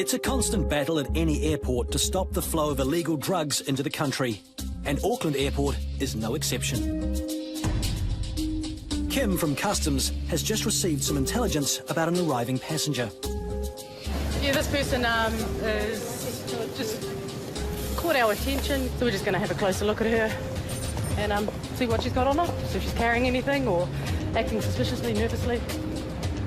It's a constant battle at any airport to stop the flow of illegal drugs into the country, and Auckland Airport is no exception. Kim from Customs has just received some intelligence about an arriving passenger. Yeah, this person is just caught our attention, so we're just going to have a closer look at her and see what she's got on her, so if she's carrying anything or acting suspiciously, nervously.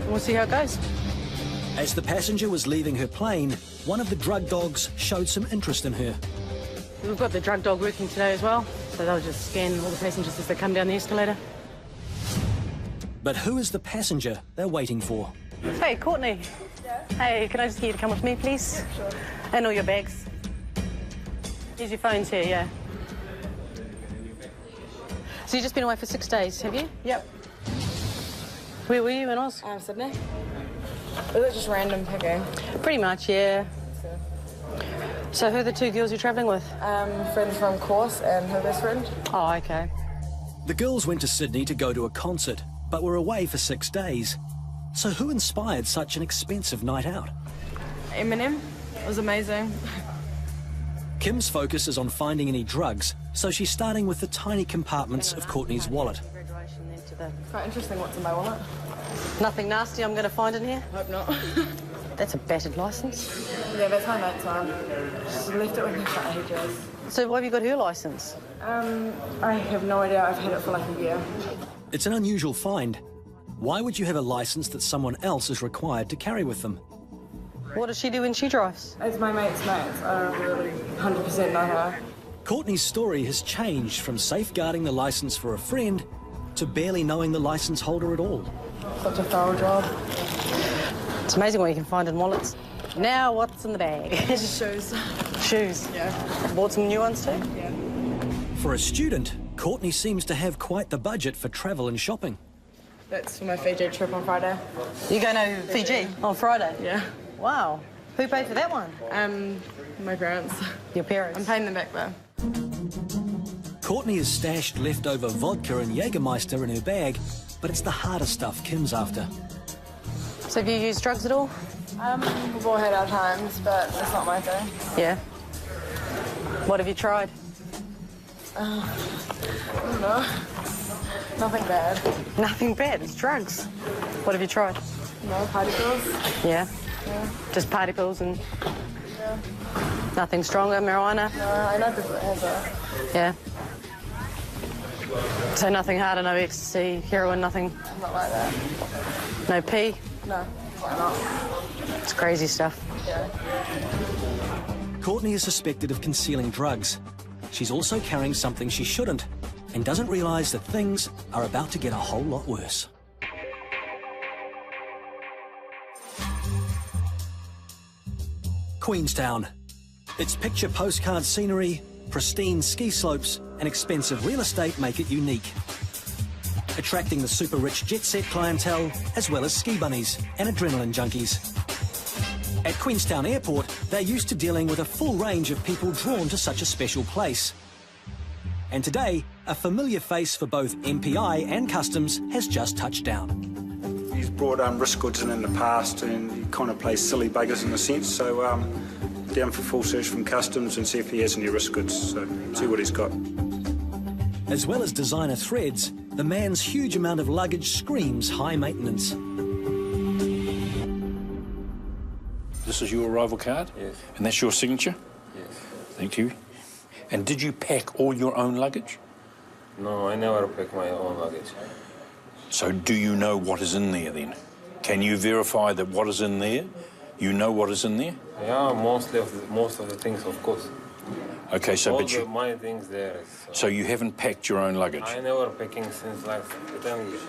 We'll see how it goes. As the passenger was leaving her plane, one of the drug dogs showed some interest in her. We've got the drug dog working today as well, so they'll just scan all the passengers as they come down the escalator. But who is the passenger they're waiting for? Hey, Courtney. Yeah? Hey, can I just get you to come with me, please? Sure. And all your bags. Here's your phones here, yeah. So you've just been away for 6 days, have you? Yep. Where were you in Oz? Sydney. Is it just random picking? Pretty much, yeah. So who are the two girls you're travelling with? Friend from course and her best friend. Oh, okay. The girls went to Sydney to go to a concert, but were away for 6 days. So who inspired such an expensive night out? Eminem. It was amazing. Kim's focus is on finding any drugs, so she's starting with the tiny compartments of Courtney's wallet. Quite interesting what's in my wallet. Nothing nasty I'm going to find in here? Hope not. That's a battered licence. Yeah, that's my mate's one. She left it when he shut her dress. So why have you got her licence? I have no idea. I've had it for like a year. It's an unusual find. Why would you have a licence that someone else is required to carry with them? What does she do when she drives? It's my mate's mate. I don't really 100% know her. Courtney's story has changed from safeguarding the licence for a friend to barely knowing the licence holder at all. Such a thorough job. It's amazing what you can find in wallets. Now, what's in the bag? Shoes. Shoes? Yeah. Bought some new ones too? Yeah. For a student, Courtney seems to have quite the budget for travel and shopping. That's for my Fiji trip on Friday. You going to Fiji on Friday? Yeah. Wow. Who paid for that one? My parents. Your parents? I'm paying them back though. Courtney has stashed leftover vodka and Jägermeister in her bag, but it's the harder stuff Kim's after. So have you used drugs at all? We've all had our times, but it's not my thing. Yeah. What have you tried? I don't know. Nothing bad. Nothing bad, it's drugs. What have you tried? No, party pills. Yeah. Yeah. Just party pills and Yeah. nothing stronger, marijuana? No, I know people that have that. Yeah. So nothing harder, no ecstasy, heroin, nothing? Not like that. No pee? No, why not? It's crazy stuff. Yeah. Courtney is suspected of concealing drugs. She's also carrying something she shouldn't and doesn't realise that things are about to get a whole lot worse. Queenstown. Its picture postcard scenery, pristine ski slopes and expensive real estate make it unique, attracting the super rich jet set clientele as well as ski bunnies and adrenaline junkies. At Queenstown Airport, they're used to dealing with a full range of people drawn to such a special place. And today, a familiar face for both MPI and Customs has just touched down. He's brought risk goods in the past and he kind of plays silly buggers in a sense, so down for full search from Customs and see if he has any risk goods, so see what he's got. As well as designer threads, the man's huge amount of luggage screams high maintenance. This is your arrival card? Yes. And that's your signature? Yes. Thank you. And did you pack all your own luggage? No, I never pack my own luggage. So do you know what is in there then? Can you verify that what is in there, you know what is in there? Yeah, most of the things, of course. Okay, so All my things there. So you haven't packed your own luggage? I never packing since like 10 years.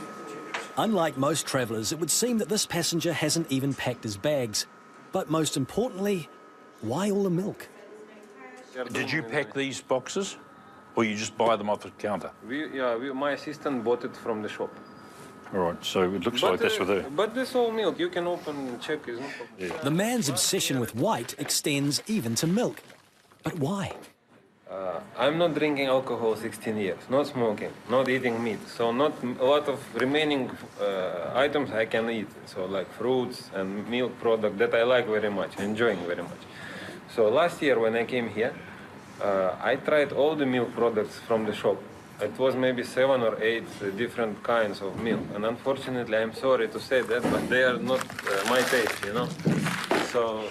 Unlike most travellers, it would seem that this passenger hasn't even packed his bags. But most importantly, why all the milk? Did you pack these boxes, or you just buy them off the counter? My assistant bought it from the shop. All right, so it looks like that's with her. But this all milk, you can open and check, is no problem. The man's obsession with white extends even to milk. But why? I'm not drinking alcohol 16 years, not smoking, not eating meat. So not a lot of remaining items I can eat. So like fruits and milk product that I like very much, enjoying very much. So last year when I came here, I tried all the milk products from the shop. It was maybe 7 or 8 different kinds of milk. And unfortunately, I'm sorry to say that, but they are not my taste, you know. So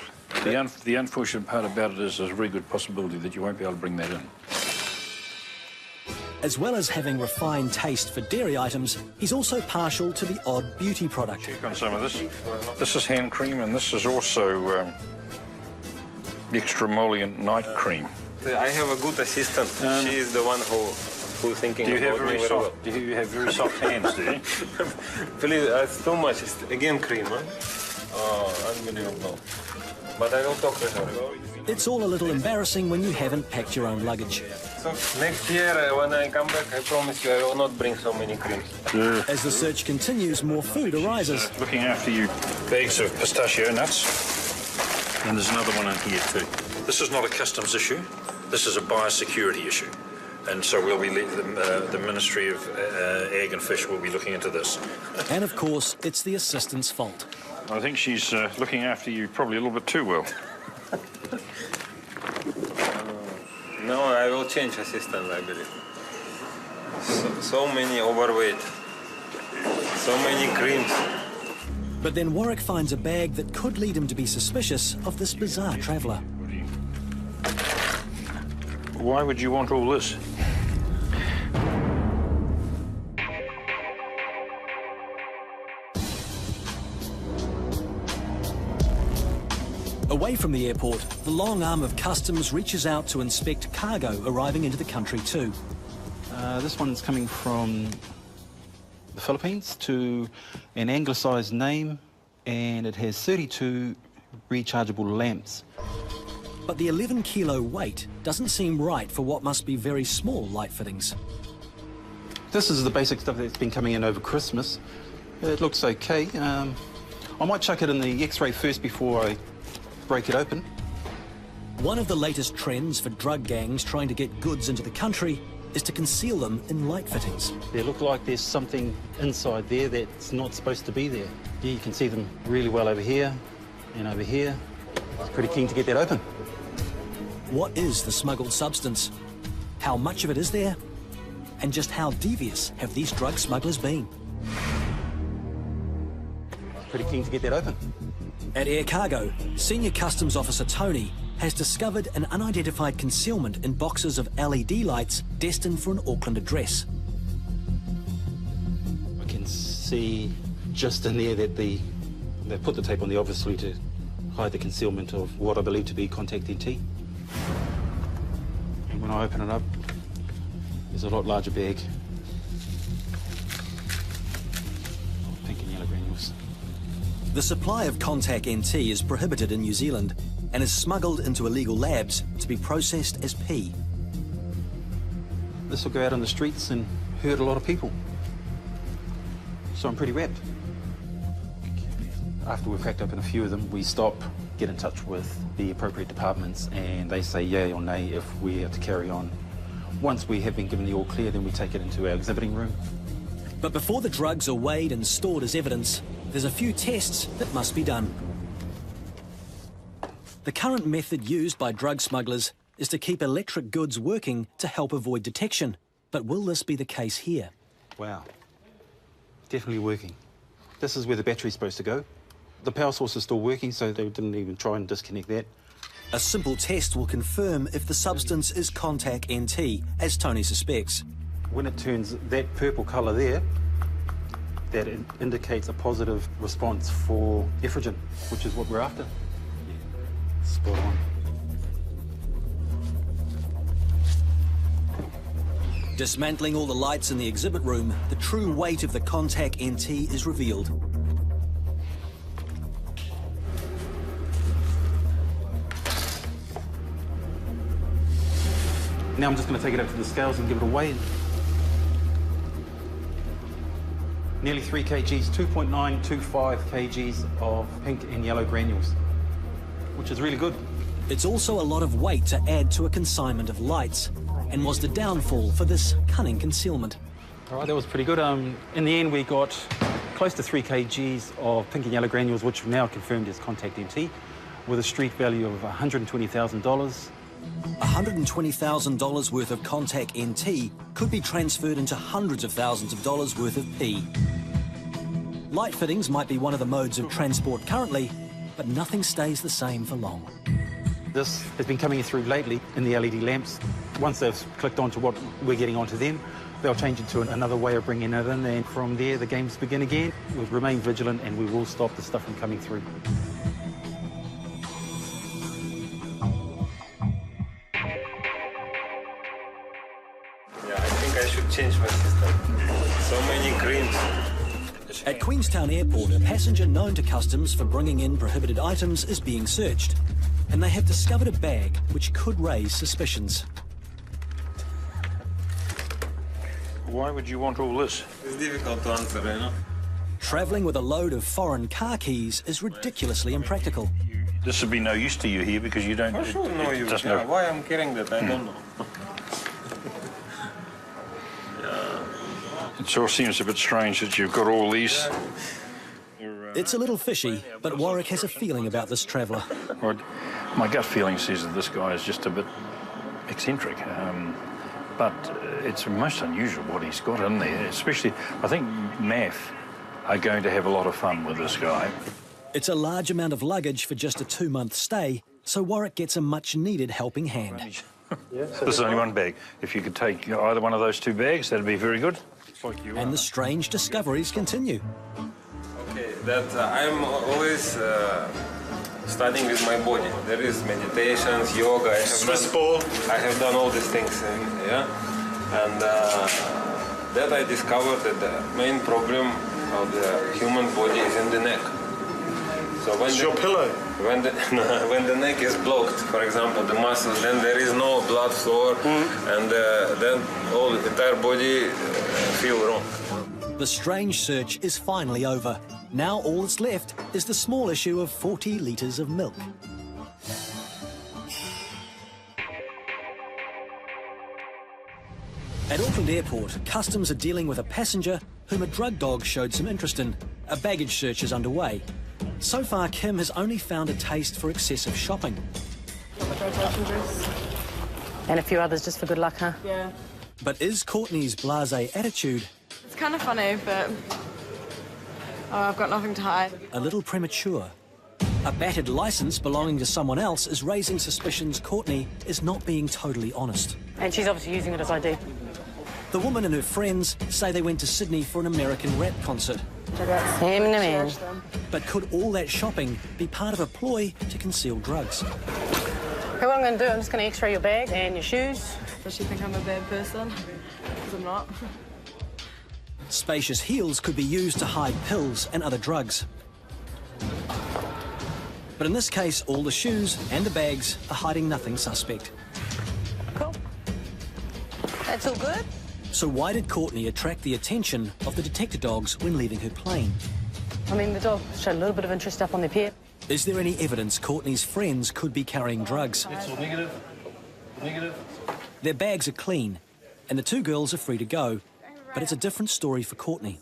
The unfortunate part about it is there's a very good possibility that you won't be able to bring that in. As well as having refined taste for dairy items, he's also partial to the odd beauty product. Check on some of this. This is hand cream, and this is also extra emollient night cream. I have a good assistant. She is the one who's thinking about me very well. Do you have very soft hands, do you? Please, it's too much. It's again cream, huh? Oh, unbelievable. But I will talk to her. It's all a little embarrassing when you haven't packed your own luggage. So next year, when I come back, I promise you I will not bring so many creams. As the search continues, more food arises. Looking after you, bags of pistachio nuts. And there's another one in here too. This is not a customs issue. This is a biosecurity issue. And so we'll be the Ministry of Ag and Fish will be looking into this. And of course, it's the assistant's fault. I think she's looking after you probably a little bit too well. No, I will change assistant, I believe. So many overweight. So many creams. But then Warwick finds a bag that could lead him to be suspicious of this bizarre traveller. Why would you want all this? Away from the airport, the long arm of customs reaches out to inspect cargo arriving into the country too. This one's coming from the Philippines to an anglicised name, and it has 32 rechargeable lamps. But the 11-kilo weight doesn't seem right for what must be very small light fittings. This is the basic stuff that's been coming in over Christmas. It looks okay. I might chuck it in the X-ray first before I break it open. One of the latest trends for drug gangs trying to get goods into the country is to conceal them in light fittings. They look like there's something inside there that's not supposed to be there. Yeah, you can see them really well over here and over here. I was pretty keen to get that open. What is the smuggled substance? How much of it is there? And just how devious have these drug smugglers been? Pretty keen to get that open. At Air Cargo, Senior Customs Officer Tony has discovered an unidentified concealment in boxes of LED lights destined for an Auckland address. I can see just in there that they put the tape on there obviously to hide the concealment of what I believe to be contact NT. And when I open it up, there's a lot larger bag of pink and yellow granules. The supply of contact NT is prohibited in New Zealand and is smuggled into illegal labs to be processed as P. This will go out on the streets and hurt a lot of people. So I'm pretty wrapped. After we've cracked open a few of them, we stop, get in touch with the appropriate departments, and they say yay or nay if we have to carry on. Once we have been given the all clear, then we take it into our exhibiting room. But before the drugs are weighed and stored as evidence, there's a few tests that must be done. The current method used by drug smugglers is to keep electric goods working to help avoid detection. But will this be the case here? Wow. Definitely working. This is where the battery's supposed to go. The power source is still working, so they didn't even try and disconnect that. A simple test will confirm if the substance is contact NT, as Tony suspects. When it turns that purple colour there, that indicates a positive response for estrogen, which is what we're after. Yeah. Spot on. Dismantling all the lights in the exhibit room, the true weight of the contact NT is revealed. Now I'm just going to take it up to the scales and give it a weigh. Nearly 3 kgs, 2.925 kgs of pink and yellow granules, which is really good. It's also a lot of weight to add to a consignment of lights, and was the downfall for this cunning concealment. All right, that was pretty good. In the end, we got close to 3 kgs of pink and yellow granules, which are now confirmed as contact MT, with a street value of $120,000. $120,000 worth of contact NT could be transferred into hundreds of thousands of dollars worth of P. Light fittings might be one of the modes of transport currently, but nothing stays the same for long. This has been coming through lately in the LED lamps. Once they've clicked onto what we're getting onto them, they'll change it to another way of bringing it in, and from there the games begin again. We'll remain vigilant and we will stop the stuff from coming through. Yeah, I think I should change my system. So many greens. At Queenstown Airport, a passenger known to customs for bringing in prohibited items is being searched, and they have discovered a bag which could raise suspicions. Why would you want all this? It's difficult to answer, you know. Travelling with a load of foreign car keys is ridiculously impractical. This would be no use to you here because you don't... For sure, no use. doesn't Yeah, have- why I'm carrying that, I don't know. It all seems a bit strange that you've got all these. It's a little fishy, but Warwick has a feeling about this traveller. Well, my gut feeling says that this guy is just a bit eccentric. But it's most unusual what he's got in there, especially, I think MAF are going to have a lot of fun with this guy. It's a large amount of luggage for just a 2-month stay, so Warwick gets a much-needed helping hand. This is only one bag. If you could take either one of those 2 bags, that'd be very good. And the strange discoveries continue. Okay, that I'm always studying with my body. There is meditations, yoga. I have done all these things, yeah. And that I discovered that the main problem of the human body is in the neck. So when your pillow. When the neck is blocked, for example, the muscles, then there is no blood flow, and then all the entire body feel wrong. The strange search is finally over. Now all that's left is the small issue of 40 litres of milk. At Auckland Airport, customs are dealing with a passenger whom a drug dog showed some interest in. A baggage search is underway. So far, Kim has only found a taste for excessive shopping. And a few others just for good luck, huh? Yeah. But is Courtney's blasé attitude It's kind of funny, but I've got nothing to hide. a little premature? A battered licence belonging to someone else is raising suspicions Courtney is not being totally honest. And she's obviously using it as ID. The woman and her friends say they went to Sydney for an American rap concert. Him and him. But could all that shopping be part of a ploy to conceal drugs? Okay, what I'm going to do, I'm just going to x-ray your bag and your shoes. Does she think I'm a bad person? Because I'm not. Spacious heels could be used to hide pills and other drugs. But in this case, all the shoes and the bags are hiding nothing suspect. Cool. That's all good. So why did Courtney attract the attention of the detector dogs when leaving her plane? I mean, the dog showed a little bit of interest up on their pier. Is there any evidence Courtney's friends could be carrying drugs? Negative. Their bags are clean, and the 2 girls are free to go. But it's a different story for Courtney.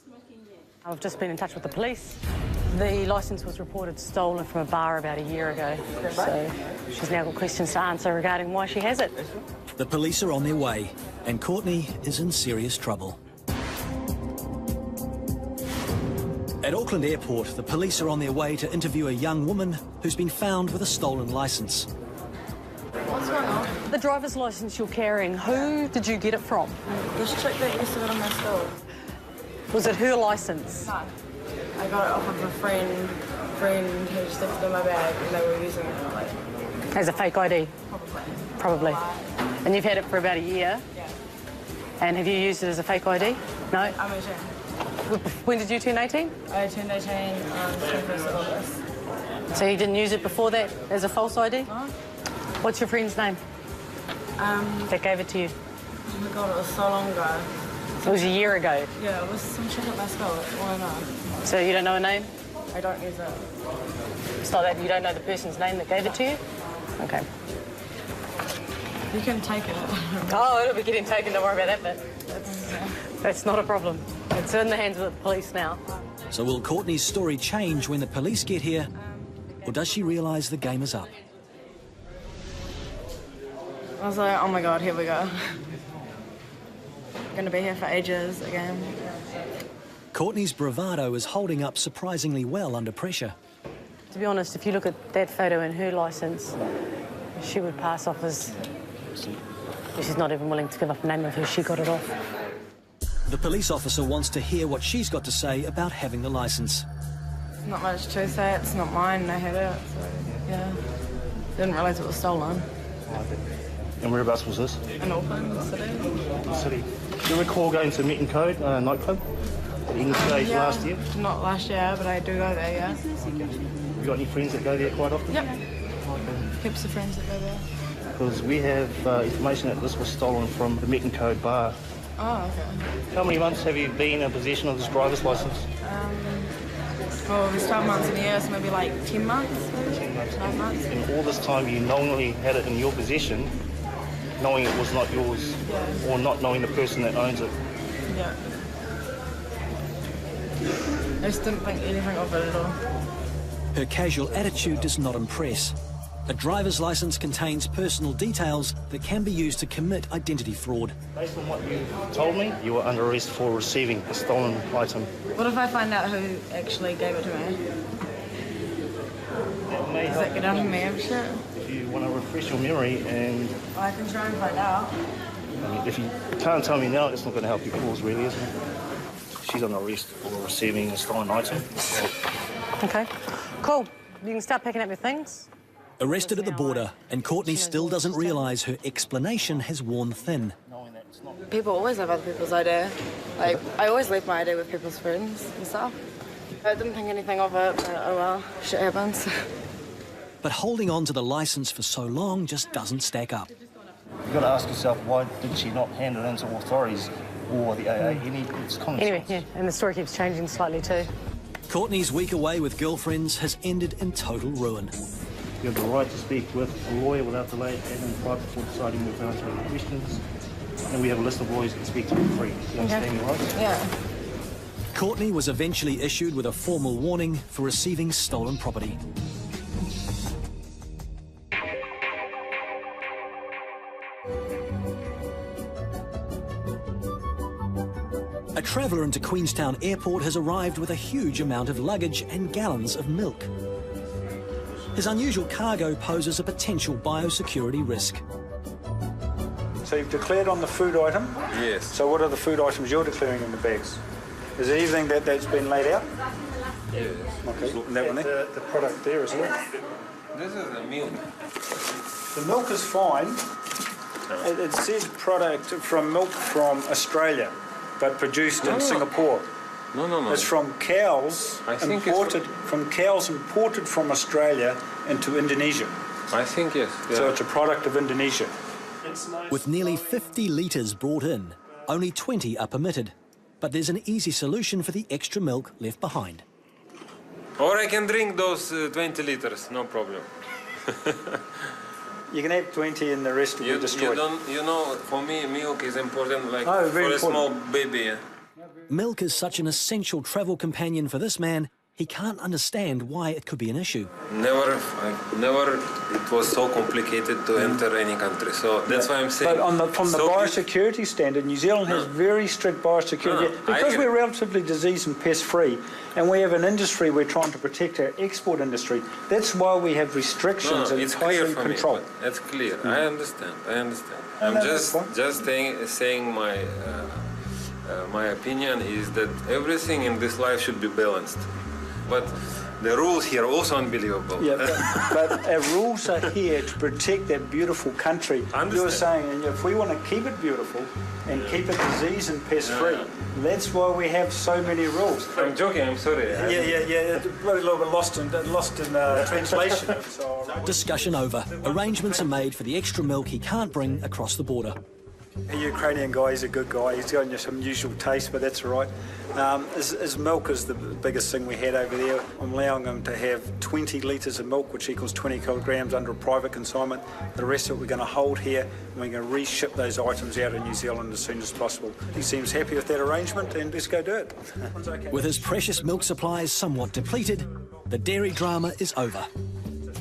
I've just been in touch with the police. The licence was reported stolen from a bar about a year ago. So she's now got questions to answer regarding why she has it. The police are on their way, and Courtney is in serious trouble. At Auckland Airport, the police are on their way to interview a young woman who's been found with a stolen licence. What's going on? The driver's licence you're carrying, who did you get it from? This chick that used to live in my school. Was it her licence? No. I got it off of a friend who just left it in my bag and they were using it like As a fake ID? Probably. And you've had it for about a year? Yeah. And have you used it as a fake ID? No? I'm 18. When did you turn 18? I turned 18 on 21st of August. So you didn't use it before that as a false ID? No. What's your friend's name that gave it to you? Oh my god, it was so long ago. It was a year ago. Yeah, it was some chick at my school. Why not? So you don't know her name? I don't use it. It's not that you don't know the person's name that gave it to you? Okay. You can take it. Oh, it'll be getting taken, don't worry about that bit. That's not a problem. It's in the hands of the police now. So will Courtney's story change when the police get here? Or does she realise the game is up? I was like, oh my God, here we go. Gonna be here for ages again. Courtney's bravado is holding up surprisingly well under pressure. To be honest, if you look at that photo in her licence, she would pass off as... She's not even willing to give up the name of who she got it off. The police officer wants to hear what she's got to say about having the licence. Not much to say, it's not mine, I had it, so yeah. Didn't realise it was stolen. And whereabouts was this? In Auckland City. Do you recall going to Meet and Code nightclub at English Stage last year? Not last year, but I do go there, yeah. You got any friends that go there quite often? Yep. Heaps of friends that go there. Because we have information that this was stolen from the Meet and Code bar. Oh, okay. How many months have you been in possession of this driver's licence? Well, it was 12 months in a year, so maybe like 10 months, maybe? 10 months. 12 months. And all this time you knowingly had it in your possession, knowing it was not yours, or not knowing the person that owns it. Yeah. I just didn't think anything of it at all. Her casual attitude does not impress. A driver's licence contains personal details that can be used to commit identity fraud. Based on what you told me, you were under arrest for receiving a stolen item. What if I find out who actually gave it to me? That may Does help that get out of me of shit? if you want to refresh your memory, and I can try and find out. if you can't tell me now, it's not going to help your cause, really, is it? She's under arrest for receiving a stolen item. Okay, cool. You can start picking up your things. Arrested at the border, and Courtney still doesn't realise her explanation has worn thin. People always have other people's idea. Like, I always leave my idea with people's friends and stuff. I didn't think anything of it, but oh well, shit happens. But holding on to the licence for so long just doesn't stack up. You've got to ask yourself, why did she not hand it in to authorities or the AA? It's common Anyway, sense. yeah, and the story keeps changing slightly too. Courtney's week away with girlfriends has ended in total ruin. You have the right to speak with a lawyer without delay and in private before deciding whether to answer any questions. And we have a list of lawyers that speak to you for free. You understand your rights? Yeah. Courtney was eventually issued with a formal warning for receiving stolen property. A traveller into Queenstown Airport has arrived with a huge amount of luggage and gallons of milk. His unusual cargo poses a potential biosecurity risk. So you've declared on the food item? Yes. So what are the food items you're declaring in the bags? Is there anything that's been laid out? Yes. Okay, and that one there? The product there is it? This is the milk. The milk is fine. It says product from milk from Australia, but produced in Singapore. No. It's from cows I think imported from Australia into Indonesia. I think yes. Yeah. So it's a product of Indonesia. With nearly 50 litres brought in, only 20 are permitted. But there's an easy solution for the extra milk left behind. Or I can drink those 20 liters, no problem. You can have 20 and the rest will be destroyed. You know, for me, milk is important, like very for a small important. baby. Milk is such an essential travel companion for this man, he can't understand why it could be an issue. Never, it was so complicated to enter any country. So that's why I'm saying. But from the biosecurity standard, New Zealand has very strict biosecurity. Because we're relatively disease and pest free, and we have an industry we're trying to protect, our export industry. That's why we have restrictions and it's clear tighter for control. me. That's clear. I understand. I'm just saying my opinion is that everything in this life should be balanced. But the rules here are also unbelievable. Yeah, but our rules are here to protect that beautiful country. You're saying if we want to keep it beautiful and keep it disease and pest free, that's why we have so many rules. I'm joking, I'm sorry. Yeah. It's a little bit lost in translation. Discussion over. Arrangements are made for the extra milk he can't bring across the border. A Ukrainian guy, he's a good guy. He's got some unusual taste, but that's all right. His milk is the biggest thing we had over there. I'm allowing him to have 20 litres of milk, which equals 20 kilograms under a private consignment. The rest of it we're going to hold here, and we're going to re-ship those items out of New Zealand as soon as possible. He seems happy with that arrangement, and let's go do it. With his precious milk supplies somewhat depleted, the dairy drama is over.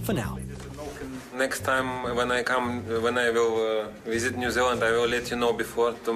For now. Next time when I will visit New Zealand, I will let you know before to